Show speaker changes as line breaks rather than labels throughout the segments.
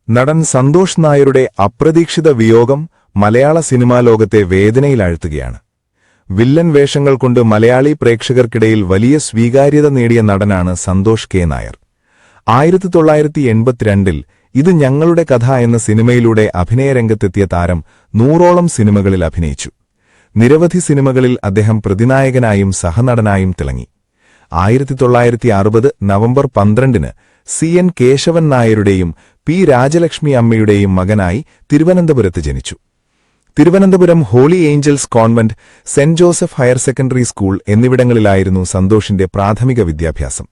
നടൻ സന്തോഷ് നായരുടെ അപ്രതീക്ഷിത വിയോഗം മലയാള സിനിമാ ലോകത്തെ വേദനയിലാഴ്ത്തുകയാണ്. വില്ലൻ വേഷങ്ങൾ കൊണ്ട് മലയാളി പ്രേക്ഷകർക്കിടയിൽ വലിയ സ്വീകാര്യത നേടിയ നടനാണ് സന്തോഷ് കെ നായർ. 1982-ൽ ഇത് ഞങ്ങളുടെ കഥ എന്ന സിനിമയിലൂടെ അഭിനയരംഗത്തെത്തിയ താരം 100ഓളം സിനിമകളിൽ അഭിനയിച്ചു. നിരവധി സിനിമകളിൽ അദ്ദേഹം പ്രതിനായകനായും സഹനടനായും തിളങ്ങി. 1960 നവംബർ 12-ന് CN കേശവൻ നായരുടെയും P രാജലക്ഷ്മി അമ്മയുടെയും മകനായി തിരുവനന്തപുരത്ത് ജനിച്ചു. Thiruvananthapuram holy angels convent, saint Joseph higher secondary school എന്നിവിടങ്ങളിലായിരുന്നു സന്തോഷിന്റെ പ്രാഥമിക വിദ്യാഭ്യാസം.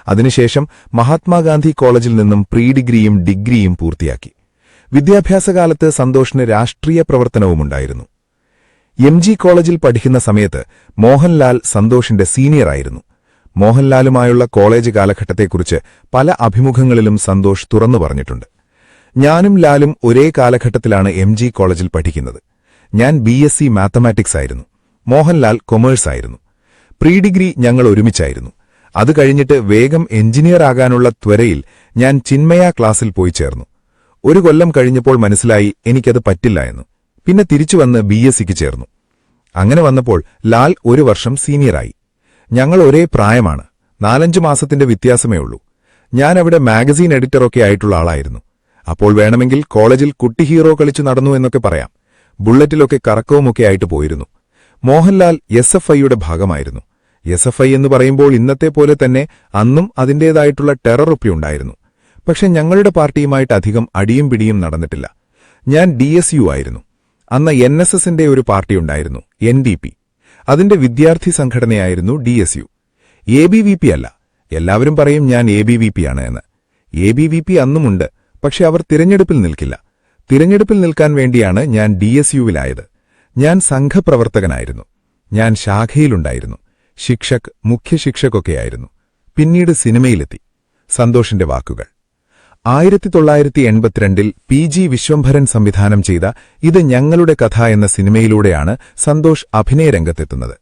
അതിനുശേഷം മഹാത്മാഗാന്ധി കോളേജിൽ നിന്നും പ്രീ ഡിഗ്രിയും ഡിഗ്രിയും പൂർത്തിയാക്കി. വിദ്യാഭ്യാസകാലത്ത് സന്തോഷിന് രാഷ്ട്രീയ പ്രവർത്തനവുമുണ്ടായിരുന്നു. MG കോളേജിൽ പഠിക്കുന്ന സമയത്ത് മോഹൻലാൽ സന്തോഷിന്റെ സീനിയറായിരുന്നു. മോഹൻലാലുമായുള്ള കോളേജ് കാലഘട്ടത്തെക്കുറിച്ച് പല അഭിമുഖങ്ങളിലും സന്തോഷ് തുറന്നു പറഞ്ഞിട്ടുണ്ട്. ഞാനും ലാലും ഒരേ കാലഘട്ടത്തിലാണ് MG കോളേജിൽ പഠിക്കുന്നത്. ഞാൻ BSc മാത്തമാറ്റിക്സ് ആയിരുന്നു, മോഹൻലാൽ കൊമേഴ്സ് ആയിരുന്നു. പ്രീ ഡിഗ്രി ഞങ്ങൾ ഒരുമിച്ചായിരുന്നു. അത് കഴിഞ്ഞിട്ട് വേഗം എഞ്ചിനീയർ ആകാനുള്ള ത്വരയിൽ ഞാൻ ചിന്മയ ക്ലാസ്സിൽ പോയി ചേർന്നു. ഒരു കൊല്ലം കഴിഞ്ഞപ്പോൾ മനസ്സിലായി എനിക്കത് പറ്റില്ല എന്ന്. പിന്നെ തിരിച്ചുവന്ന് BScക്ക് ചേർന്നു. അങ്ങനെ വന്നപ്പോൾ ലാൽ ഒരു വർഷം സീനിയറായി. ഞങ്ങൾ ഒരേ പ്രായമാണ്, 4-5 മാസത്തിന്റെ വ്യത്യാസമേ ഉള്ളൂ. ഞാനവിടെ മാഗസീൻ എഡിറ്ററൊക്കെ ആയിട്ടുള്ള ആളായിരുന്നു. അപ്പോൾ വേണമെങ്കിൽ കോളേജിൽ കുട്ടി ഹീറോ കളിച്ചു നടന്നു എന്നൊക്കെ പറയാം. ബുള്ളറ്റിലൊക്കെ കറക്കവുമൊക്കെ ആയിട്ട് പോയിരുന്നു. മോഹൻലാൽ SFIയുടെ ഭാഗമായിരുന്നു. SFI എന്ന് പറയുമ്പോൾ ഇന്നത്തെ പോലെ തന്നെ അന്നും അതിന്റേതായിട്ടുള്ള ടെററൊക്കെ ഉണ്ടായിരുന്നു. പക്ഷെ ഞങ്ങളുടെ പാർട്ടിയുമായിട്ട് അധികം അടിയും പിടിയും നടന്നിട്ടില്ല. ഞാൻ DSU ആയിരുന്നു. അന്ന് NSSന്റെ ഒരു പാർട്ടിയുണ്ടായിരുന്നു, NDP. അതിന്റെ വിദ്യാർത്ഥി സംഘടനയായിരുന്നു DSU. ABVP അല്ല. എല്ലാവരും പറയും ഞാൻ ABVP ആണ് എന്ന്. ABVP അന്നുമുണ്ട്, പക്ഷെ അവർ തിരഞ്ഞെടുപ്പിൽ നിൽക്കില്ല. തിരഞ്ഞെടുപ്പിൽ നിൽക്കാൻ വേണ്ടിയാണ് ഞാൻ DSUവിലായത്. ഞാൻ സംഘപ്രവർത്തകനായിരുന്നു. ഞാൻ ശാഖയിലുണ്ടായിരുന്നു. ശിക്ഷക്, മുഖ്യ ശിക്ഷകൊക്കെയായിരുന്നു. പിന്നീട് സിനിമയിലെത്തി. സന്തോഷിന്റെ വാക്കുകൾ: 1982-ൽ PG വിശ്വംഭരൻ സംവിധാനം ചെയ്ത ഇത് ഞങ്ങളുടെ കഥ എന്ന സിനിമയിലൂടെയാണ് സന്തോഷ് അഭിനയരംഗത്തെത്തുന്നത്.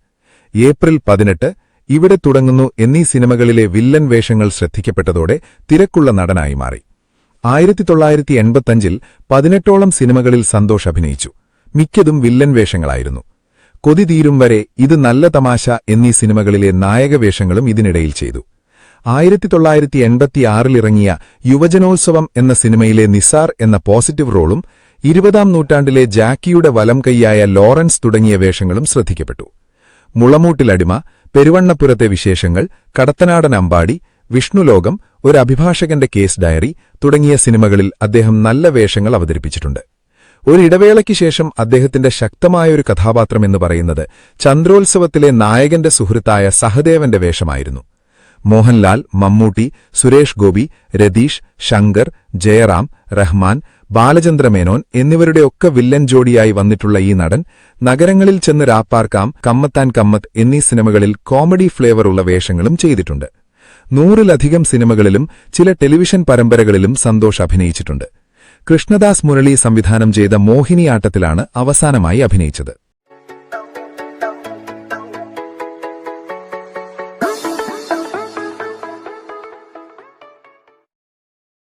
ഏപ്രിൽ 18, ഇവിടെ തുടങ്ങുന്നു എന്നീ സിനിമകളിലെ വില്ലൻ വേഷങ്ങൾ ശ്രദ്ധിക്കപ്പെട്ടതോടെ തിരക്കുള്ള നടനായി മാറി. 1985-ൽ 18ഓളം സിനിമകളിൽ സന്തോഷ് അഭിനയിച്ചു. മിക്കതും വില്ലൻ വേഷങ്ങളായിരുന്നു. കൊതി തീരും വരെ, ഇത് നല്ല തമാശ എന്നീ സിനിമകളിലെ നായകവേഷങ്ങളും ഇതിനിടയിൽ ചെയ്തു. 1986-ൽ ഇറങ്ങിയ യുവജനോത്സവം എന്ന സിനിമയിലെ നിസാർ എന്ന പോസിറ്റീവ് റോളും 20-ാം നൂറ്റാണ്ടിലെ ജാക്കിയുടെ വലം കൈയായ ലോറൻസ് തുടങ്ങിയ വേഷങ്ങളും ശ്രദ്ധിക്കപ്പെട്ടു. മുളമൂട്ടിലടിമ, പെരുവണ്ണപ്പുരത്തെ വിശേഷങ്ങൾ, കടത്തനാടൻ അമ്പാടി, വിഷ്ണുലോകം, ഒരു അഭിഭാഷകന്റെ കേസ് ഡയറി തുടങ്ങിയ സിനിമകളിൽ അദ്ദേഹം നല്ല വേഷങ്ങൾ അവതരിപ്പിച്ചിട്ടുണ്ട്. ഒരിടവേളയ്ക്ക് ശേഷം അദ്ദേഹത്തിന്റെ ശക്തമായൊരു കഥാപാത്രമെന്ന് പറയുന്നത് ചന്ദ്രോത്സവത്തിലെ നായകന്റെ സുഹൃത്തായ സഹദേവന്റെ വേഷമായിരുന്നു. മോഹൻലാൽ, മമ്മൂട്ടി, സുരേഷ് ഗോപി, രതീഷ്, ശങ്കർ, ജയറാം, റഹ്മാൻ, ബാലചന്ദ്രമേനോൻ എന്നിവരുടെയൊക്കെ വില്ലൻ ജോഡിയായി വന്നിട്ടുള്ള ഈ നടൻ നഗരങ്ങളിൽ ചെന്ന് രാപ്പാർക്കാം, കമ്മത്താൻ കമ്മത്ത് എന്നീ സിനിമകളിൽ കോമഡി ഫ്ലേവർ ഉള്ള വേഷങ്ങളും ചെയ്തിട്ടുണ്ട്. 100-ലധികം സിനിമകളിലും ചില ടെലിവിഷൻ പരമ്പരകളിലും സന്തോഷ് അഭിനയിച്ചിട്ടുണ്ട്. കൃഷ്ണദാസ് മുരളി സംവിധാനം ചെയ്ത മോഹിനിയാട്ടത്തിലാണ് അവസാനമായി അഭിനയിച്ചത്.